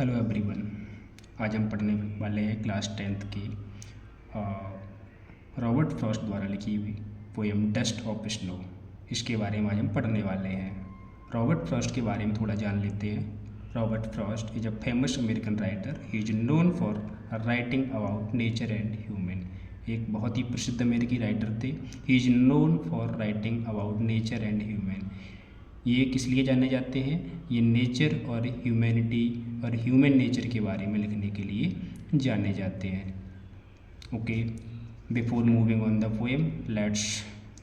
Hello everyone. आज हम पढ़ने वाले हैं क्लास 10th की रॉबर्ट फ्रॉस्ट द्वारा लिखी हुई पोएम डस्ट ऑफ स्नो। इसके बारे में आज हम पढ़ने वाले हैं। रॉबर्ट फ्रॉस्ट के बारे में थोड़ा जान लेते हैं। Robert Frost is a famous American writer. He is known for writing about nature and human. एक बहुत ही प्रसिद्ध अमेरिकी राइटर थे। He is known for writing about nature and human. ये किस लिए जाने जाते हैं? ये नेचर और ह्यूमैनिटी और ह्यूमन नेचर के बारे में लिखने के लिए जाने जाते हैं। Okay, before moving on the poem let's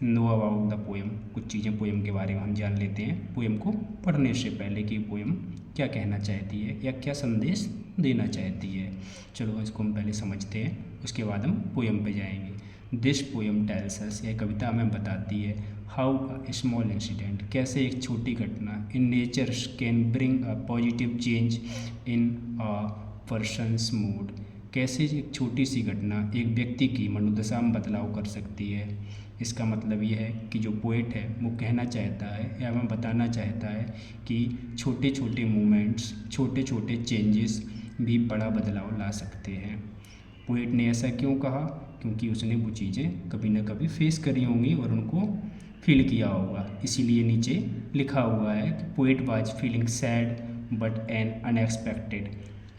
know about the poem. कुछ चीज़ें पोएम के बारे में हम जान लेते हैं पोएम को पढ़ने से पहले कि पोएम क्या कहना चाहती है या क्या संदेश देना चाहती है। चलो इसको हम पहले समझते हैं, उसके बाद हम पोएम पे जाएंगे। दिस पोएम टेल्स अस, यह कविता हमें बताती है हाउ अ स्मॉल इंसिडेंट, कैसे एक छोटी घटना in nature can bring a positive change in a persons mood. कैसे एक छोटी सी घटना एक व्यक्ति की मनोदशा में बदलाव कर सकती है। इसका मतलब ये है कि जो पोएट है वो कहना चाहता है या हमें बताना चाहता है कि छोटे छोटे मूवमेंट्स, छोटे छोटे चेंजेस भी बड़ा बदलाव ला सकते हैं। पोएट ने ऐसा क्यों कहा? क्योंकि उसने वो चीज़ें कभी ना कभी फेस करी होंगी और उनको फील किया होगा। इसीलिए नीचे लिखा हुआ है कि poet was feeling sad but N unexpected.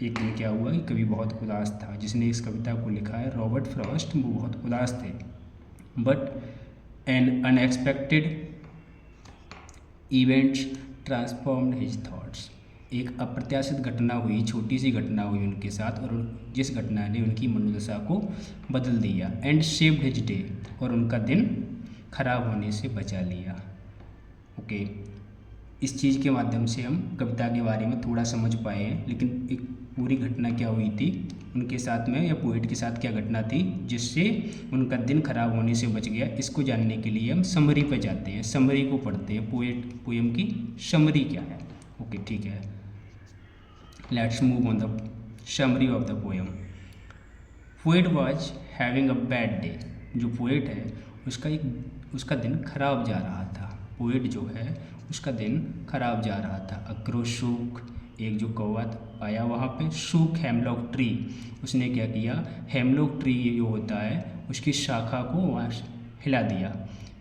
एक दिन क्या हुआ कि कवि बहुत उदास था। जिसने इस कविता को लिखा है रॉबर्ट फ्रॉस्ट, वो बहुत उदास थे। But N unexpected events transformed his thoughts. एक अप्रत्याशित घटना हुई, छोटी सी घटना हुई उनके साथ, और जिस घटना ने उनकी मनोदशा को बदल दिया। एंड शेप्ड हिज डे, और उनका दिन खराब होने से बचा लिया। ओके, इस चीज़ के माध्यम से हम कविता के बारे में थोड़ा समझ पाए हैं। लेकिन एक पूरी घटना क्या हुई थी उनके साथ में, या पोएट के साथ क्या घटना थी जिससे उनका दिन खराब होने से बच गया, इसको जानने के लिए हम समरी पे जाते हैं। समरी को पढ़ते हैं। पोएम की समरी क्या है। ओके ठीक है, let's move on the summary of the poem. Poet was having a bad day. जो पोएट है उसका दिन खराब जा रहा था। पोएट जो है उसका दिन खराब जा रहा था। अक्रोशूक, एक जो कौवा आया वहाँ पे, शूक हेमलॉक ट्री, उसने क्या किया, हेमलॉक ट्री जो होता है उसकी शाखा को वहाँ हिला दिया।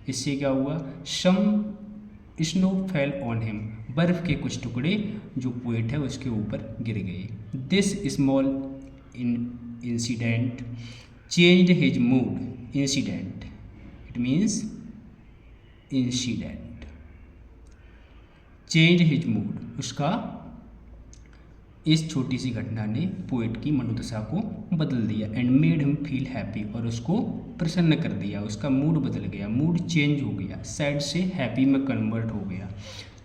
इससे क्या हुआ, सम स्नो फेल ऑन हिम, बर्फ़ के कुछ टुकड़े जो पोएट है उसके ऊपर गिर गए। This small incident changed his mood. Incident, it means incident, change his mood, उसका इस छोटी सी घटना ने पोएट की मनोदशा को बदल दिया। And made him feel happy, और उसको प्रसन्न कर दिया। उसका मूड बदल गया, मूड चेंज हो गया, सैड से हैप्पी में कन्वर्ट हो गया।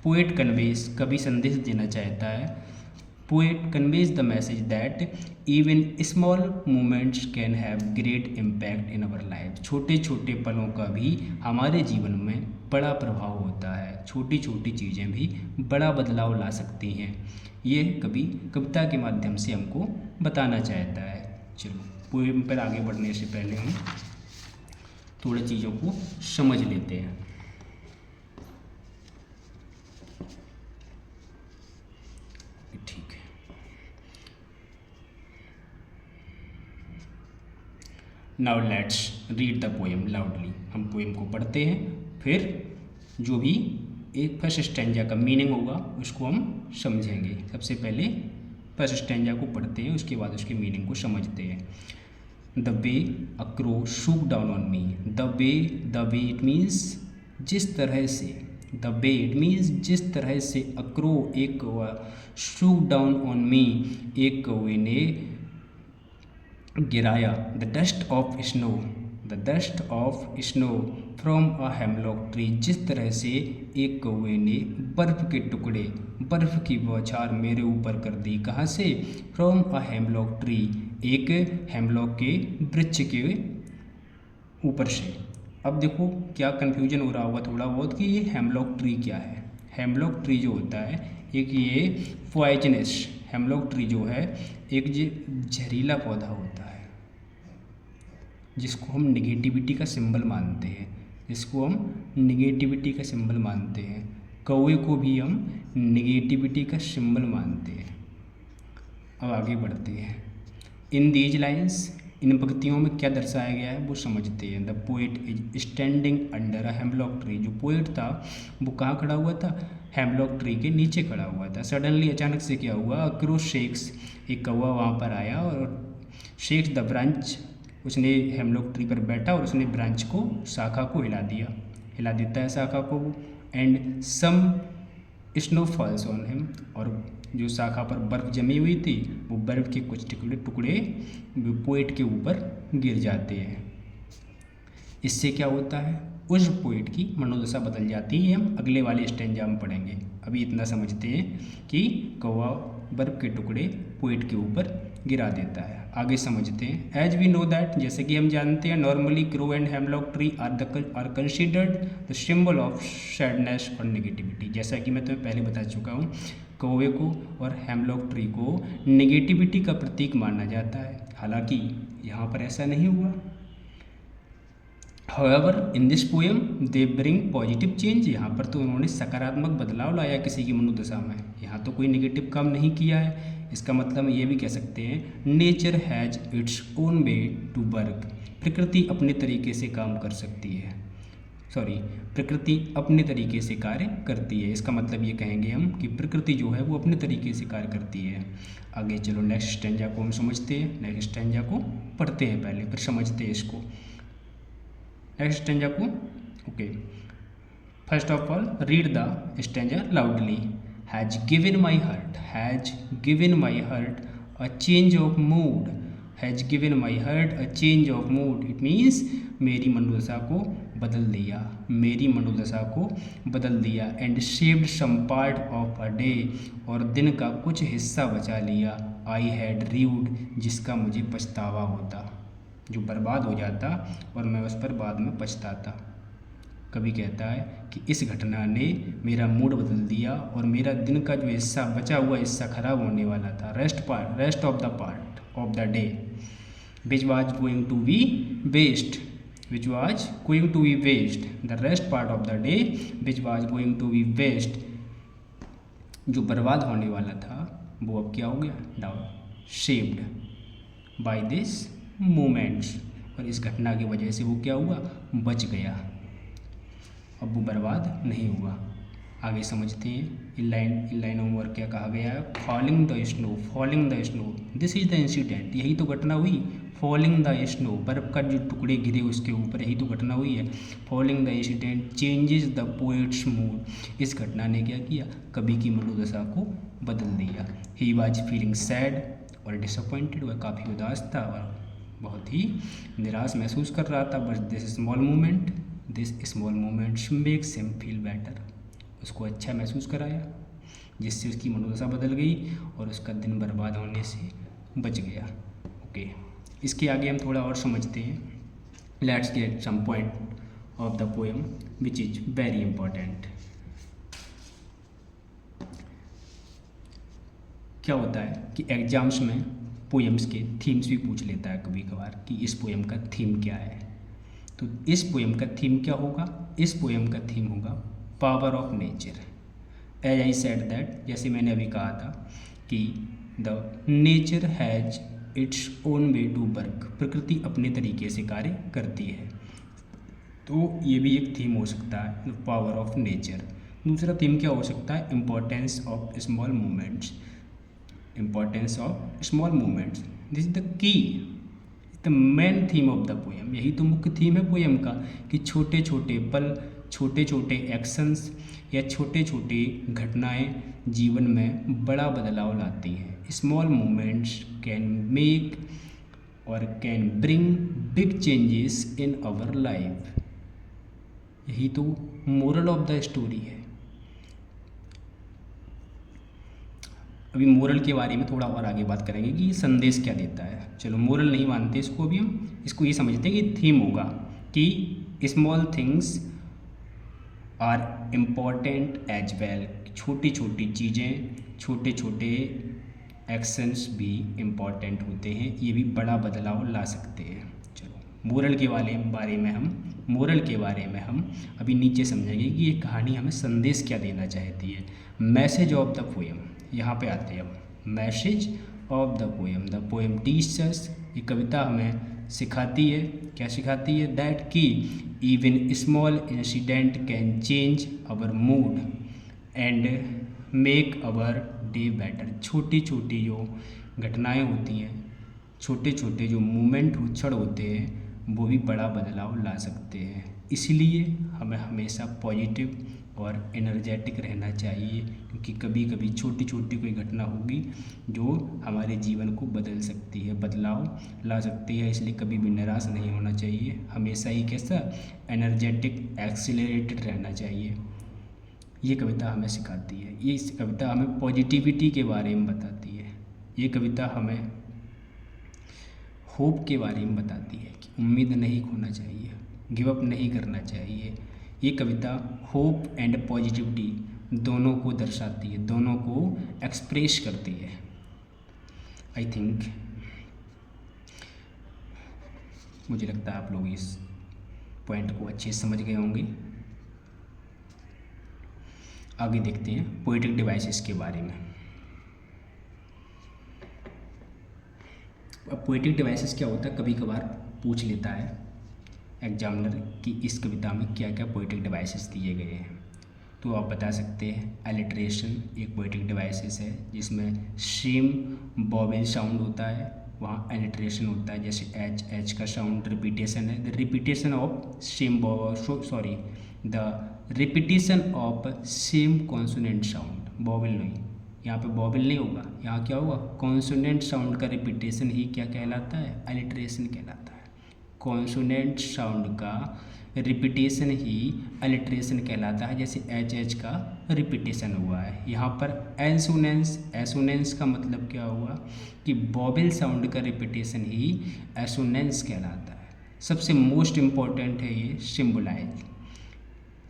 पोएट कन्वेज, कवि संदेश देना चाहता है। Poet conveys the message that even small moments can have great impact in our life. छोटे छोटे पलों का भी हमारे जीवन में बड़ा प्रभाव होता है। छोटी छोटी चीज़ें भी बड़ा बदलाव ला सकती हैं। ये कवि कविता के माध्यम से हमको बताना चाहता है। चलो पोएम पर आगे बढ़ने से पहले हम थोड़ी चीज़ों को समझ लेते हैं। ठीक है, now let's read the poem loudly. हम पोएम को पढ़ते हैं, फिर जो भी एक फर्स्ट स्टैंजा का मीनिंग होगा उसको हम समझेंगे। सबसे पहले फर्स्ट स्टैंजा को पढ़ते हैं, उसके बाद उसके मीनिंग को समझते हैं। The way a crow shook down on me. The way it means जिस तरह से, द वे इट मीन्स जिस तरह से, अ क्रो एक कौवा, शूक डाउन ऑन मी एक कौवे ने गिराया, the dust of snow, the dust of snow from a hemlock tree, जिस तरह से एक कौवे ने बर्फ़ के टुकड़े, बर्फ़ की बौछार मेरे ऊपर कर दी। कहाँ से? फ्रॉम अ हेमलॉक ट्री, एक हेमलॉक के वृक्ष के ऊपर से। अब देखो क्या कन्फ्यूजन हो रहा होगा थोड़ा बहुत कि ये हेमलॉक ट्री क्या है। हेमलॉक ट्री जो होता है एक ये पॉइजनस, हेमलॉक ट्री जो है एक ये जहरीला पौधा होता है जिसको हम निगेटिविटी का सिंबल मानते हैं, जिसको हम निगेटिविटी का सिंबल मानते हैं। कौवे को भी हम निगेटिविटी का सिंबल मानते हैं। अब आगे बढ़ते हैं। इन दीज लाइन्स, इन पंक्तियों में क्या दर्शाया गया है वो समझते हैं। The poet is standing under a hemlock tree, जो पोइट था वो कहाँ खड़ा हुआ था, हेमलॉक ट्री के नीचे खड़ा हुआ था। सडनली अचानक से क्या हुआ, क्रो शेक्स, एक कौवा वहाँ पर आया और शेक्स द ब्रांच, उसने हेमलॉक ट्री पर बैठा और उसने ब्रांच को, शाखा को हिला देता है शाखा को। And some snow falls on him, और जो शाखा पर बर्फ़ जमी हुई थी वो बर्फ़ के कुछ टुकड़े पोइट के ऊपर गिर जाते हैं। इससे क्या होता है, उस पोइट की मनोदशा बदल जाती है। हम अगले वाले स्टेंजा में पढ़ेंगे। अभी इतना समझते हैं कि कौवा बर्फ़ के टुकड़े पोइट के ऊपर गिरा देता है। आगे समझते हैं। एज वी नो दैट, जैसे कि हम जानते हैं, normally crow and hemlock tree are considered the symbol of sadness और नेगेटिविटी। जैसा कि मैं तुम्हें पहले बता चुका हूँ, कौवे को और हेमलॉक ट्री को नेगेटिविटी का प्रतीक माना जाता है। हालांकि यहाँ पर ऐसा नहीं हुआ। However, in this poem they bring positive change। यहाँ पर तो उन्होंने सकारात्मक बदलाव लाया किसी की मनोदशा में, यहाँ तो कोई नेगेटिव काम नहीं किया है। इसका मतलब ये भी कह सकते हैं, nature has its own way to work. प्रकृति अपने तरीके से काम कर सकती है, प्रकृति अपने तरीके से कार्य करती है। इसका मतलब ये कहेंगे हम कि प्रकृति जो है वो अपने तरीके से कार्य करती है। आगे चलो नेक्स्ट स्टैंजा को हम समझते हैं। नेक्स्ट स्टैंजा को पढ़ते हैं पहले, फिर समझते हैं इसको, नेक्स्ट स्टैंजा को। Okay, first of all read the stanza loudly. Has given my heart a change of mood. Has given my heart a change of mood, it means मेरी मनोदशा को बदल दिया। And saved some part of a day, और दिन का कुछ हिस्सा बचा लिया। आई हैड रीव्ड, जिसका मुझे पछतावा होता, जो बर्बाद हो जाता और मैं उस पर बाद में पछताता। कवि कहता है कि इस घटना ने मेरा मूड बदल दिया और मेरा दिन का जो हिस्सा बचा हुआ हिस्सा खराब होने वाला था, rest of the part of the day which was going to be waste, the rest part of the day which was going to be waste, जो बर्बाद होने वाला था वो अब क्या हो गया, down shaped by this moments, और इस घटना की वजह से वो क्या हुआ, बच गया, अब वो बर्बाद नहीं हुआ। आगे समझते हैं। इन लाइनों में और क्या कहा गया है, falling the snow, this is the incident, यही तो घटना हुई। फॉलिंग द स्नो, बर्फ़ का जो टुकड़े गिरे उसके ऊपर, यही तो घटना हुई है। Falling the incident changes the poets mood, इस घटना ने क्या किया, कवि की मनोदशा को बदल दिया। ही वॉज फीलिंग सैड और डिसअपॉइंटेड, वह काफ़ी उदास था और बहुत ही निराश महसूस कर रहा था। But this small moments makes him feel better, उसको अच्छा महसूस कराया, जिससे उसकी मनोदशा बदल गई और उसका दिन बर्बाद होने से बच गया। ओके, इसके आगे हम थोड़ा और समझते हैं। Let's get some point of the poem which is very important. क्या होता है कि एग्जाम्स में पोएम्स के थीम्स भी पूछ लेता है कभी कभार कि इस पोएम का थीम क्या है। तो इस पोएम का थीम क्या होगा, इस पोएम का थीम होगा power of nature. As I said that, जैसे मैंने अभी कहा था कि the nature has its own way to work, प्रकृति अपने तरीके से कार्य करती है। तो ये भी एक थीम हो सकता है, पावर ऑफ नेचर। दूसरा थीम क्या हो सकता है, importance of small movements, this is the key, the main theme of the poem, यही तो मुख्य थीम है पोएम का, कि छोटे छोटे पल, छोटे छोटे एक्शंस या छोटे छोटे घटनाएं जीवन में बड़ा बदलाव लाती हैं। स्मॉल मूवमेंट्स कैन मेक और can bring big changes in our life, यही तो मोरल ऑफ द स्टोरी है। अभी मोरल के बारे में थोड़ा और आगे बात करेंगे कि ये संदेश क्या देता है। चलो मोरल नहीं मानते इसको, अभी हम इसको ये समझते हैं कि थीम होगा कि small things are important as well, छोटी छोटी चीज़ें, छोटे छोटे एक्शंस भी इम्पॉर्टेंट होते हैं, ये भी बड़ा बदलाव ला सकते हैं। चलो मोरल के बारे में हम अभी नीचे समझेंगे कि ये कहानी हमें संदेश क्या देना चाहती है। मैसेज ऑफ द पोएम, यहाँ पे आते हैं हम, message of the poem. The poem teachers, ये कविता हमें सिखाती है, क्या सिखाती है, दैट कि even small incident can change our mood and make our day better. छोटी छोटी जो घटनाएं होती हैं, छोटे छोटे जो मूवमेंट क्षण होते हैं, वो भी बड़ा बदलाव ला सकते हैं। इसलिए हमें हमेशा पॉजिटिव और एनर्जेटिक रहना चाहिए, क्योंकि कभी कभी छोटी छोटी कोई घटना होगी जो हमारे जीवन को बदल सकती है, बदलाव ला सकती है। इसलिए कभी भी निराश नहीं होना चाहिए, हमेशा ही कैसा एनर्जेटिक एक्सीलरेटेड रहना चाहिए। ये कविता हमें सिखाती है, ये कविता हमें पॉजिटिविटी के बारे में बताती है। ये कविता हमें होप के बारे में बताती है कि उम्मीद नहीं खोना चाहिए, गिव अप नहीं करना चाहिए। ये कविता होप एंड पॉजिटिविटी दोनों को दर्शाती है, दोनों को एक्सप्रेस करती है। आई थिंक मुझे लगता है आप लोग इस पॉइंट को अच्छे से समझ गए होंगे। आगे देखते हैं पोएटिक डिवाइसेस के बारे में। अब पोएटिक डिवाइसेस क्या होता है, कभी कभार पूछ लेता है एग्जामिनर कि इस कविता में क्या क्या पोएटिक डिवाइसेस दिए गए हैं। तो आप बता सकते हैं एलिट्रेशन एक पोएटिक डिवाइसेस है, जिसमें सेम वोवेल साउंड होता है, वहाँ एलिट्रेशन होता है। जैसे एच, एच का साउंड रिपीटेशन है, the repetition of same the repetition of same consonant sound, vowel नहीं, यहाँ पे वोवेल नहीं होगा, यहाँ क्या होगा, कॉन्सोनेंट साउंड का रिपीटेशन ही क्या कहलाता है, एलिट्रेशन कहलाता है। कॉन्सोनेंट साउंड का रिपीटेशन ही अलिट्रेशन कहलाता है। जैसे एच, एच का रिपीटेशन हुआ है, यहाँ पर एसोनेंस, एसोनेंस का मतलब क्या हुआ कि वोवेल साउंड का रिपीटेशन ही एसोनेंस कहलाता है। सबसे मोस्ट इम्पॉर्टेंट है ये सिम्बोलाइज।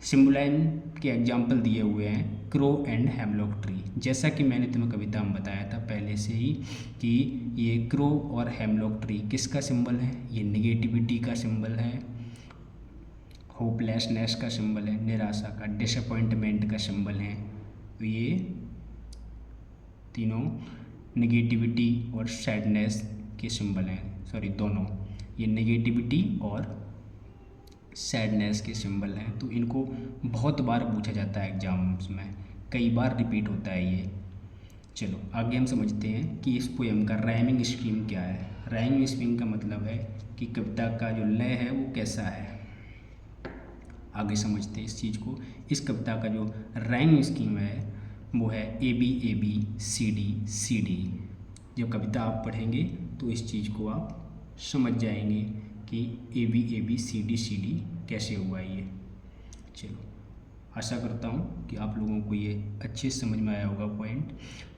सिम्बोलाइज के एग्जाम्पल दिए हुए हैं क्रो एंड हेमलॉक ट्री। जैसा कि मैंने तुम्हें कविता में बताया था पहले से ही कि ये क्रो और हेमलॉक ट्री किसका सिंबल है, ये निगेटिविटी का सिंबल है, होपलेसनेस का सिंबल है, निराशा का, डिसअपॉइंटमेंट का सिंबल है। तो ये तीनों निगेटिविटी और सैडनेस के सिंबल हैं, सॉरी दोनों, ये निगेटिविटी और सैडनेस के सिंबल हैं। तो इनको बहुत बार पूछा जाता है एग्जाम्स में, कई बार रिपीट होता है ये। चलो आगे हम समझते हैं कि इस पोएम का राइमिंग स्कीम क्या है। राइमिंग स्कीम का मतलब है कि कविता का जो लय है वो कैसा है। आगे समझते हैं इस चीज़ को। इस कविता का जो राइमिंग स्कीम है वो है ABAB CD। जब कविता आप पढ़ेंगे तो इस चीज़ को आप समझ जाएंगे कि ABAB CD कैसे हुआ ये। चलो आशा करता हूँ कि आप लोगों को ये अच्छे से समझ में आया होगा पॉइंट।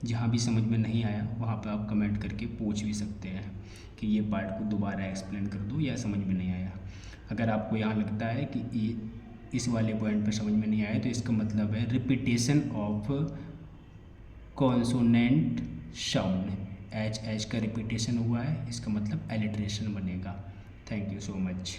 जहाँ भी समझ में नहीं आया वहाँ पे आप कमेंट करके पूछ भी सकते हैं कि ये पार्ट को दोबारा एक्सप्लेन कर दो या समझ में नहीं आया। अगर आपको यहाँ लगता है कि ये इस वाले पॉइंट पर समझ में नहीं आया तो इसका मतलब है repetition of consonant sound, H, H का रिपीटेशन हुआ है, इसका मतलब एलिट्रेशन बनेगा। Thank you so much.